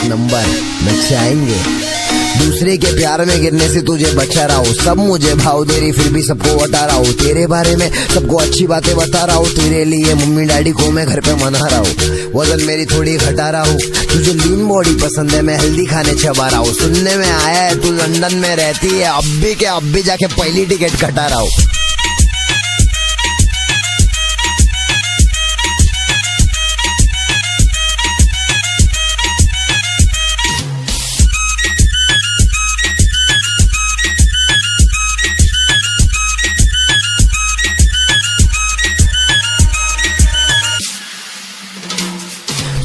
Number नचाएंगे। दूसरे के प्यार में गिरने से तुझे बचा रहा हूँ, सब मुझे भाव दे रही फिर भी सबको बता रहा हूँ। तेरे बारे में सबको अच्छी बातें बता रहा हूँ, तेरे लिए मम्मी डैडी को मैं घर पे मना रहा हूँ। वजन मेरी थोड़ी घटा रहा हूँ, तुझे लीन बॉडी पसंद है, मैं हेल्दी खाने चबा रहा हूँ। सुनने में आया है तू लंदन में रहती है, अब भी जाके पहली टिकट कटा रहा हूँ।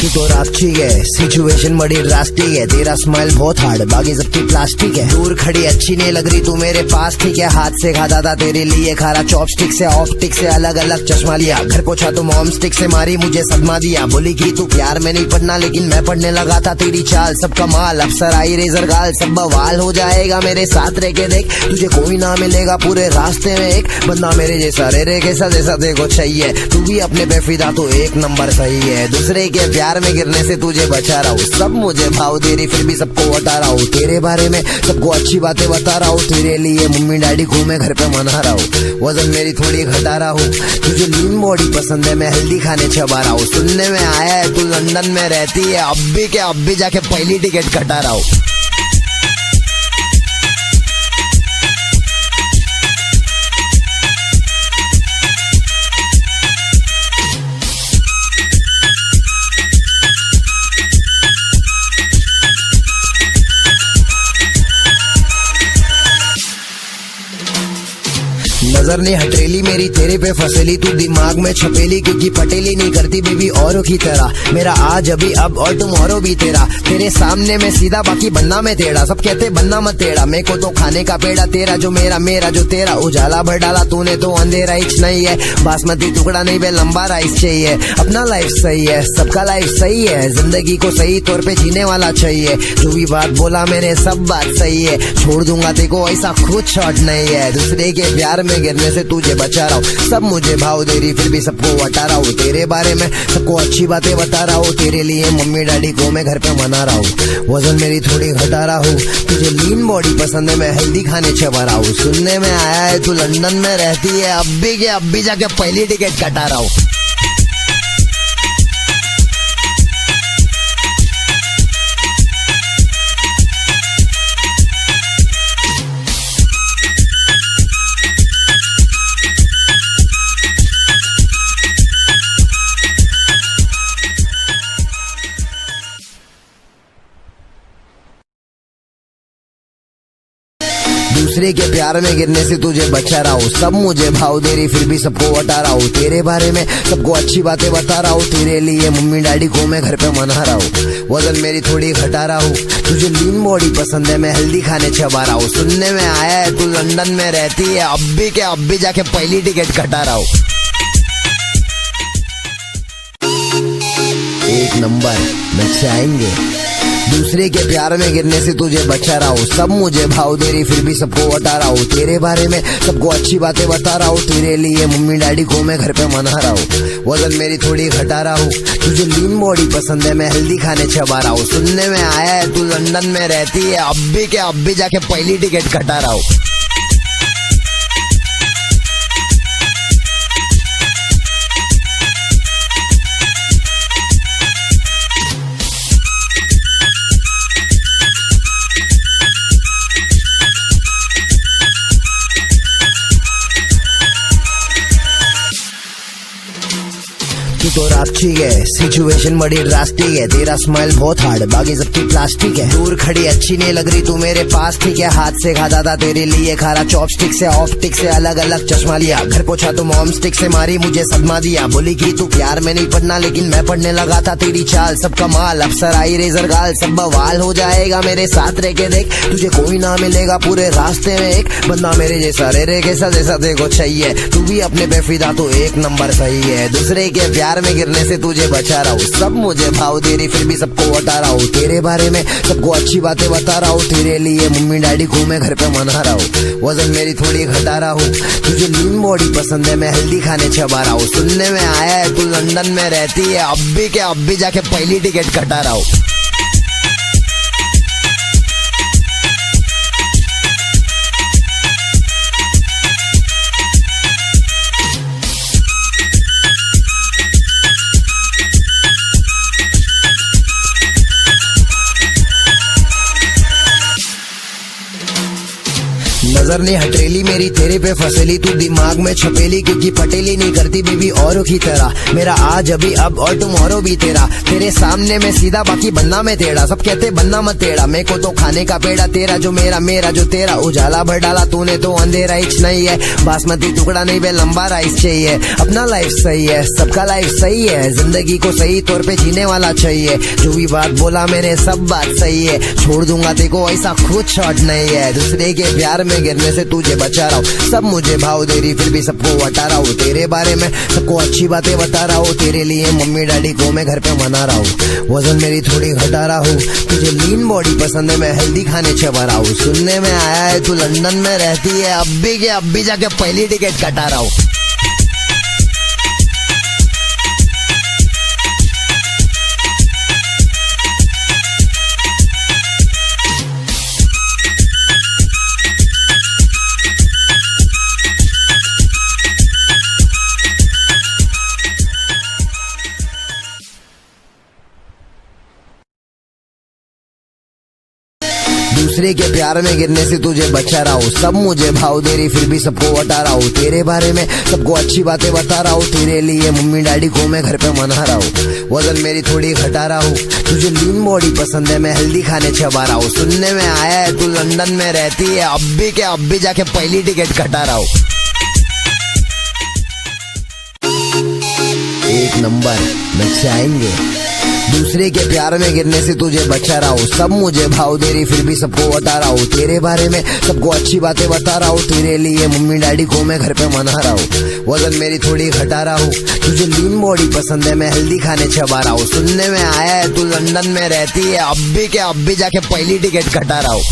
तू तो राक्षी है, सिचुएशन बड़ी ड्रास्टिक है, तेरा स्माइल बहुत हार्ड, बाकी सबकी प्लास्टिक है। दूर खड़ी अच्छी नहीं लग रही तू मेरे पास, ठीक है। हाथ से खाता था तेरे लिए खारा चॉपस्टिक से, ऑप्टिक से अलग अलग चश्मा लिया। घर पहुंचा तो मॉम स्टिक से मारी मुझे सदमा दिया। बोली कि तू प्यार में नहीं पढ़ना, लेकिन मैं पढ़ने लगा था तेरी चाल। सब कमाल अफसर आई रेजर गाल, सब बवाल हो जाएगा मेरे साथ रह के देख। तुझे कोई ना मिलेगा पूरे रास्ते में एक बंदा मेरे जैसा, रे कैसा जैसा देखो चाहिए। तू भी अपने पे फिदा तो एक नंबर सही है। दूसरे के प्यार में गिरने से तुझे बचा रहा हूँ, सब मुझे भाव दे रही फिर भी सबको बता रहा हूँ। तेरे बारे में सबको अच्छी बातें बता रहा हूँ, तेरे लिए मम्मी डैडी को मैं घर पे मना रहा हूँ। वजन मेरी थोड़ी घटा रहा हूँ, तुझे लीन बॉडी पसंद है, मैं हेल्दी खाने चबा रहा हूँ। सुनने में आया है तू लंदन में रहती है, अब भी जाके पहली टिकट कटा रहा हूँ। नजर ने हटेली मेरी तेरे पे फसेली, तू दिमाग में छपेली क्योंकि पटेली नहीं करती बेबी औरों की तरह। मेरा आज अभी अब और टुमारो भी तेरा, तेरे सामने मैं सीधा बाकी बनना मैं टेढ़ा। सब कहते बनना मत टेढ़ा, मेरे को तो खाने का पेड़ा, तेरा जो मेरा मेरा जो तेरा। उजाला भर डाला तूने तो अंधेरा ही नहीं है, बासमती टुकड़ा नहीं बे लंबा राइस चाहिए। अपना लाइफ सही है, सबका लाइफ सही है, जिंदगी को सही तौर पे जीने वाला चाहिए। जो भी बात बोला मेरे सब बात सही है, छोड़ दूंगा तेको ऐसा खुद शॉट नहीं है। दूसरे के प्यार में गिरने से तुझे बचा रहा हूँ, सब मुझे भाव दे रही फिर भी सबको बता रहा हूँ। तेरे बारे में सबको अच्छी बातें बता रहा हूँ, तेरे लिए मम्मी डैडी को मैं घर पे मना रहा हूँ। वजन मेरी थोड़ी घटा रहा हूँ, तुझे लीन बॉडी पसंद है, मैं हेल्दी खाने चबा रहा हूँ। सुनने में आया है तू लंदन में रहती है, अब भी जाके पहली टिकट कटा रहा हूँ। दूसरे के प्यार में गिरने से तुझे बचा रहा हूँ, सब मुझे भाव दे रही फिर भी सबको बता रहा हूँ। तेरे बारे में सबको अच्छी बातें बता रहा हूँ, तेरे लिए मम्मी डैडी को मैं घर पे मना रहा हूँ। वजन मेरी थोड़ी घटा रहा हूँ, तुझे लीन बॉडी पसंद है, मैं हेल्दी खाने चबा रहा हूँ। सुनने में आया है तू लंदन में रहती है, अब भी जाके पहली टिकट कटा रहा हूँ। एक नंबर नचाएंगे। दूसरे के प्यार में गिरने से तुझे बचा रहा हूँ, सब मुझे भाव दे रही फिर भी सबको बता रहा हूँ। तेरे बारे में सबको अच्छी बातें बता रहा हूँ, तेरे लिए मम्मी डैडी को मैं घर पे मना रहा हूँ। वजन मेरी थोड़ी घटा रहा हूँ, तुझे लीन बॉडी पसंद है, मैं हेल्दी खाने चबा रहा हूँ। सुनने में आया है तू लंदन में रहती है, अब भी जाके पहली टिकट कटा रहा हूँ। तू तो राक्षी है, सिचुएशन बड़ी ड्रास्टिक है, तेरा स्माइल बहुत हार्ड, बाकी सबकी प्लास्टिक है। दूर खड़ी अच्छी नहीं लग रही तू मेरे पास, ठीक है। हाथ से खाता था तेरे लिए खारा चॉपस्टिक से, ऑप्टिक से अलग अलग चश्मा लिया। घर पहुंचा तो मॉम स्टिक से मारी मुझे सदमा दिया। बोली कि तू प्यार में नहीं पढ़ना, लेकिन मैं पढ़ने लगा था तेरी चाल। सब कमाल अफसर आई रेजर गाल, सब बवाल हो जाएगा मेरे साथ रह के देख। तुझे कोई ना मिलेगा पूरे रास्ते में एक बंदा मेरे जैसा, रे कैसा जैसा देखो चाहिए। तू भी अपने पे फिदा तो एक नंबर सही है। दूसरे के प्यार में गिरने से तुझे बचा रहा हूँ, सब मुझे भाव दे रही फिर भी सबको बता रहा हूँ। तेरे बारे में सबको अच्छी बातें बता रहा हूँ, तेरे लिए मम्मी डैडी को मैं घर पे मना रहा हूँ। वजन मेरी थोड़ी घटा रहा हूँ, तुझे लीन बॉडी पसंद है, मैं हेल्दी खाने चबा रहा हूँ। सुनने में आया है तू लंदन में रहती है, अब भी जाके पहली टिकट कटा रहा हूँ। नजर नहीं हटेली मेरी तेरे पे फसेली, तू दिमाग में छपेली क्योंकि पटेली नहीं करती बेबी औरों की तरह। मेरा आज अभी अब और टुमारो भी तेरा, तेरे सामने मैं सीधा बाकी बनना मैं टेढ़ा। सब कहते बनना मत टेढ़ा, मेरे को तो खाने का पेड़ा, तेरा जो मेरा मेरा जो तेरा। उजाला भर डाला तूने तो अंधेरा ही नहीं है, बासमती टुकड़ा नहीं बे लंबा राइस चाहिए। अपना लाइफ सही है, सबका लाइफ सही है, जिंदगी को सही तौर पे जीने वाला चाहिए। जो भी बात बोला मैंने सब बात सही है, छोड़ दूंगा तेको ऐसा खुद शॉट नहीं है। दूसरे के प्यार में गिरने से तुझे बचा रहा हूँ, सब मुझे भाव दे रही फिर भी सबको हटा रहा हूँ। तेरे बारे में सबको अच्छी बातें बता रहा हूँ, तेरे लिए मम्मी डैडी को मैं घर पे मना रहा हूँ। वजन मेरी थोड़ी घटा रहा हूँ, तुझे लीन बॉडी पसंद है, मैं हेल्दी खाने चबा रहा हूँ। सुनने में आया है तू लंदन में रहती है, अब भी जाके पहली टिकट कटा रहा हूँ। दूसरे के प्यार में गिरने से तुझे बचा रहा हूँ, सब मुझे भाव दे रही फिर भी सबको हटा रहा हूँ। तेरे बारे में सबको अच्छी बातें बता रहा हूँ, तेरे लिए मम्मी डैडी को मैं घर पे मना रहा हूँ। वजन मेरी थोड़ी घटा रहा हूँ, तुझे लीन बॉडी पसंद है, मैं हेल्दी खाने चबा रहा हूँ। सुनने में आया है तू लंदन में रहती है, अब भी जाके पहली टिकट कटा रहा हूँ। एक नंबर में चाहेंगे, दूसरे के प्यार में गिरने से तुझे बचा रहा हूँ, सब मुझे भाव दे रही फिर भी सबको बता रहा हूँ। तेरे बारे में सबको अच्छी बातें बता रहा हूँ, तेरे लिए मम्मी डैडी को मैं घर पे मना रहा हूँ। वजन मेरी थोड़ी घटा रहा हूँ, तुझे लीन बॉडी पसंद है, मैं हेल्दी खाने चबा रहा हूँ। सुनने में आया है तू लंदन में रहती है, अब भी जाके पहली टिकट कटा रहा हूँ।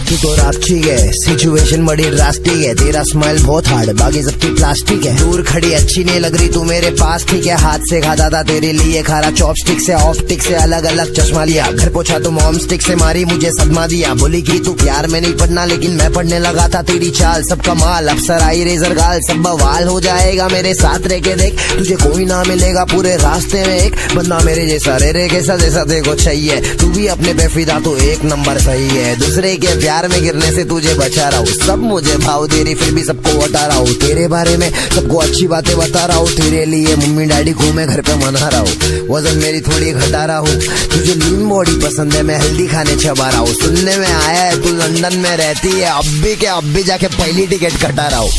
तू तो राक्षी है, सिचुएशन बड़ी ड्रास्टिक है, तेरा स्माइल बहुत हार्ड बाकी सबकी प्लास्टिक है। दूर खड़ी अच्छी नहीं लग रही तू मेरे पास ठीक है, हाथ से खाता था तेरे लिए खारा चॉपस्टिक से, ऑप्टिक से अलग अलग चश्मा लिया। घर पहुंचा तो मॉम स्टिक से मारी मुझे सदमा दिया, बोली कि तू प्यार में नहीं पढ़ना लेकिन मैं पढ़ने लगा था। तेरी चाल सब कमाल, अफसर आई रेजर गाल, सब बवाल हो जाएगा मेरे साथ रह के देख, तुझे कोई ना मिलेगा पूरे रास्ते में एक बंदा मेरे जैसा रे कैसा जैसा देखो चाहिए। तू भी अपने पे फिदा तो एक नंबर सही है, दूसरे के प्यार में गिरने से तुझे बचा रहा हूँ, सब मुझे भाव दे रही फिर भी सबको हटा रहा हूँ। तेरे बारे में सबको अच्छी बातें बता रहा हूँ, तेरे लिए मम्मी डैडी को मैं घर पे मना रहा हूँ। वजन मेरी थोड़ी घटा रहा हूँ, तुझे लीन बॉडी पसंद है, मैं हेल्दी खाने चबा रहा हूँ। सुनने में आया है तू लंदन में रहती है, अब भी जाके पहली टिकट कटा रहा हूँ।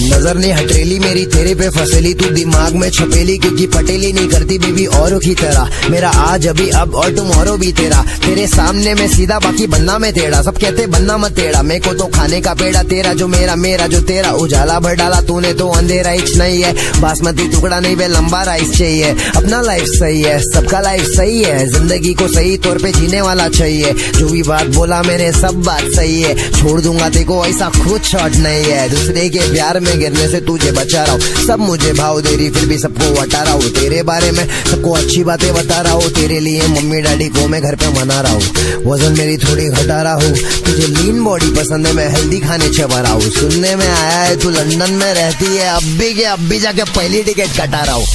नजर नहीं हटेली मेरी तेरे पे फसेली, तू दिमाग में छपेली क्योंकि पटेली नहीं करती बेबी औरों की तरह। मेरा आज अभी अब और टुमारो भी तेरा, तेरे सामने मैं सीधा बाकी बनना मैं टेढ़ा। सब कहते बनना मत टेढ़ा, मेरे को तो खाने का पेड़ा, तेरा जो मेरा मेरा जो तेरा। उजाला भर डाला तूने तो अंधेरा ही नहीं है, बासमती टुकड़ा नहीं बे लंबा राइस चाहिए। अपना लाइफ सही है, सबका लाइफ सही है, जिंदगी को सही तौर पे जीने वाला चाहिए। जो भी बात बोला मैंने सब बात सही है, छोड़ दूंगा तेको ऐसा खुद शॉट नहीं है। दूसरे के प्यार में गिरने से तुझे बचा रहा हूँ, सब मुझे भाव दे रही फिर भी सबको हटा रहा हूँ। तेरे बारे में सबको अच्छी बातें बता रहा हूँ, तेरे लिए मम्मी डैडी को मैं घर पे मना रहा हूँ। वजन मेरी थोड़ी घटा रहा हूँ, तुझे लीन बॉडी पसंद है, मैं हेल्दी खाने चबा रहा हूँ। सुनने में आया है तू लंदन में रहती है, अब भी जाके पहली टिकट कटा रहा हूँ।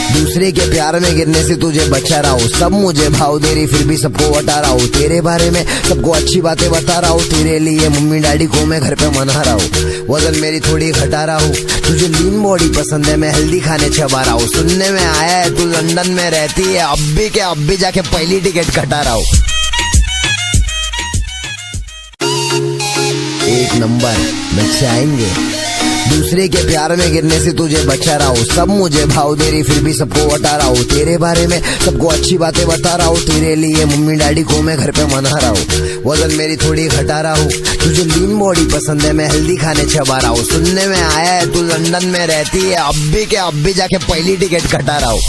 दूसरे के प्यार में गिरने से तुझे बचा रहा हूँ, सब मुझे भाव दे रही फिर भी सबको हटा रहा हूँ। तेरे बारे में सबको अच्छी बातें बता रहा हूँ, तेरे लिए मम्मी डैडी को मैं घर पे मना रहा हूँ। वजन मेरी थोड़ी घटा रहा हूँ, तुझे लीन बॉडी पसंद है, मैं हेल्दी खाने चबा रहा हूँ। सुनने में आया है तू लंदन में रहती है, अब भी जाके पहली टिकट कटा रहा हूँ। एक नंबर नचाएंगे। दूसरे के प्यार में गिरने से तुझे बचा रहा हूँ, सब मुझे भाव दे रही फिर भी सबको हटा रहा हूँ। तेरे बारे में सबको अच्छी बातें बता रहा हूँ, तेरे लिए मम्मी डैडी को मैं घर पे मना रहा हूँ। वजन मेरी थोड़ी घटा रहा हूँ, तुझे लीन बॉडी पसंद है, मैं हेल्दी खाने चबा रहा हूँ। सुनने में आया है तू लंदन में रहती है, अब भी जाके पहली टिकट कटा रहा हूँ।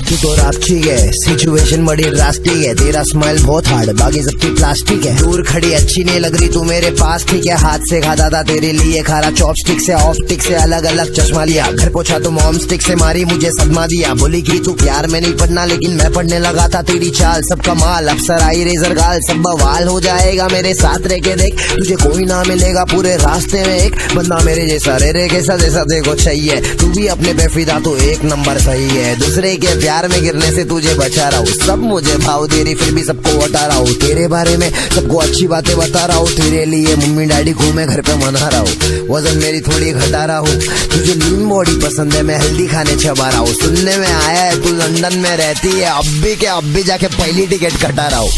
तू तो राक्षी है, सिचुएशन बड़ी ड्रास्टिक है, तेरा स्माइल बहुत हार्ड बाकी सबकी प्लास्टिक है। दूर खड़ी अच्छी नहीं लग रही तू मेरे पास, ठीक है हाथ से खाता था तेरे लिए खारा चॉपस्टिक से, ऑप्टिक से अलग अलग चश्मा लिया, घर पहुंचा तो मॉम स्टिक से मारी मुझे सदमा दिया। बोली कि तू प्यार में नहीं पढ़ना लेकिन मैं पढ़ने लगा था, तेरी चाल सब कमाल, अफसर आई रेजर गाल, सब बवाल हो जाएगा मेरे साथ रह के देख, तुझे कोई ना मिलेगा पूरे रास्ते में एक बंदा मेरे जैसा, रे कैसा जैसा देखो चाहिए, तू भी अपने पे फिदा तो एक नंबर सही है। दूसरे के प्यार में गिरने से तुझे बचा रहा हूँ, सब मुझे भाव दे रही फिर भी सबको हटा रहा हूँ। तेरे बारे में सबको अच्छी बातें बता रहा हूँ, तेरे लिए मम्मी डैडी को मैं घर पे मना रहा हूँ। वजन मेरी थोड़ी घटा रहा हूँ, तुझे लीन बॉडी पसंद है, मैं हेल्दी खाने चबा रहा हूँ। सुनने में आया है तू लंदन में रहती है, अब भी जाके पहली टिकट कटा रहा हूँ।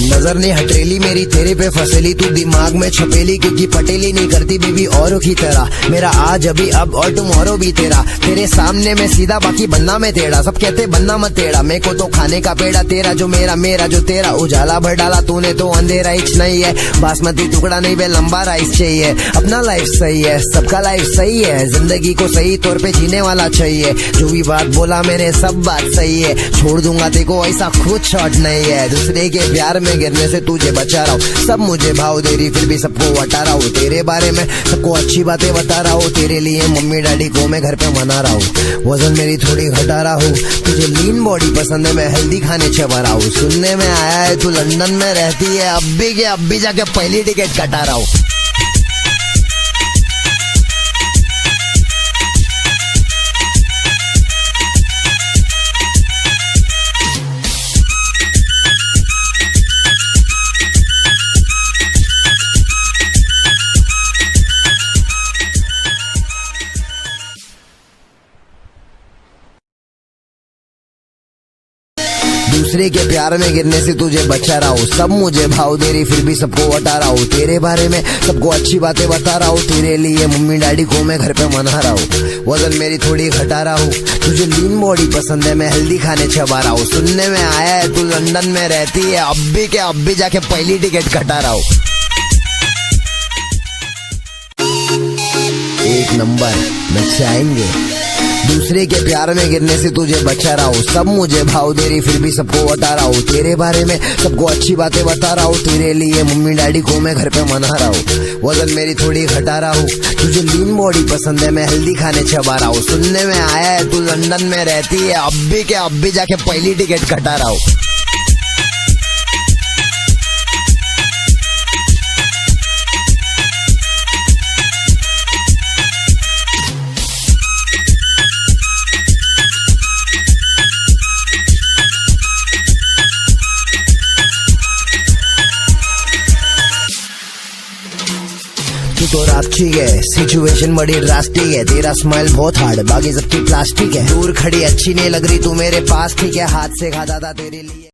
नजर ने हटेली मेरी तेरे पे फसेली, तू दिमाग में छपेली क्योंकि पटेली नहीं करती बेबी औरों की तरह। मेरा आज अभी अब और टुमारो भी तेरा, तेरे सामने मैं सीधा बाकी बनना मैं टेढ़ा, सब कहते बनना मत टेढ़ा, मेरे को तो खाने का पेड़ा, तेरा जो मेरा मेरा जो तेरा, उजाला भर डाला तूने तो अंधेरा हिच नहीं है, बासमती टुकड़ा नहीं बे लंबा राइस चाहिए। अपना लाइफ सही है सबका लाइफ सही है, जिंदगी को सही तौर पे जीने वाला चाहिए, जो भी बात बोला मैंने सब बात सही है, छोड़ दूंगा देखो ऐसा खुद शॉट नहीं है। दूसरे के प्यार में गिरने से तुझे बचा रहा हूँ, सब मुझे भाव दे रही फिर भी सबको हटा रहा हूँ। तेरे बारे में सबको अच्छी बातें बता रहा हूँ, तेरे लिए मम्मी डैडी को मैं घर पे मना रहा हूँ। वजन मेरी थोड़ी घटा रहा हूँ, तुझे लीन बॉडी पसंद है, मैं हेल्दी खाने चबा रहा हूँ। सुनने में आया है तू लंदन में रहती है, अब भी जाके पहली टिकट कटा रहा हूँ। दूसरे के प्यार में गिरने से तुझे बचा रहा हूँ, सब मुझे भाव दे रही फिर भी सबको हटा रहा हूँ। तेरे बारे में सबको अच्छी बातें बता रहा हूँ, तेरे लिए मम्मी डैडी को मैं घर पे मना रहा हूँ। वजन मेरी थोड़ी घटा रहा हूँ, तुझे लीन बॉडी पसंद है, मैं हेल्दी खाने चबा रहा हूँ। सुनने में आया है तू लंदन में रहती है, अब भी जाके पहली टिकट कटा रहा हूँ। एक नंबर नचाएंगे। दूसरे के प्यार में गिरने से तुझे बचा रहा हूँ, सब मुझे भाव दे रही फिर भी सबको हटा रहा हूँ। तेरे बारे में सबको अच्छी बातें बता रहा हूँ, तेरे लिए मम्मी डैडी को मैं घर पे मना रहा हूँ। वजन मेरी थोड़ी घटा रहा हूँ, तुझे लीन बॉडी पसंद है, मैं हेल्दी खाने चबा रहा हूँ। सुनने में आया है तू लंदन में रहती है, अब भी जाके पहली टिकट कटा रहा हूँ। तू तो राक्षी है, सिचुएशन बड़ी ड्रास्टिक है, तेरा स्माइल बहुत हार्ड बाकी सबकी प्लास्टिक है। दूर खड़ी अच्छी नहीं लग रही तू मेरे पास, ठीक है हाथ से खाता था तेरे लिए।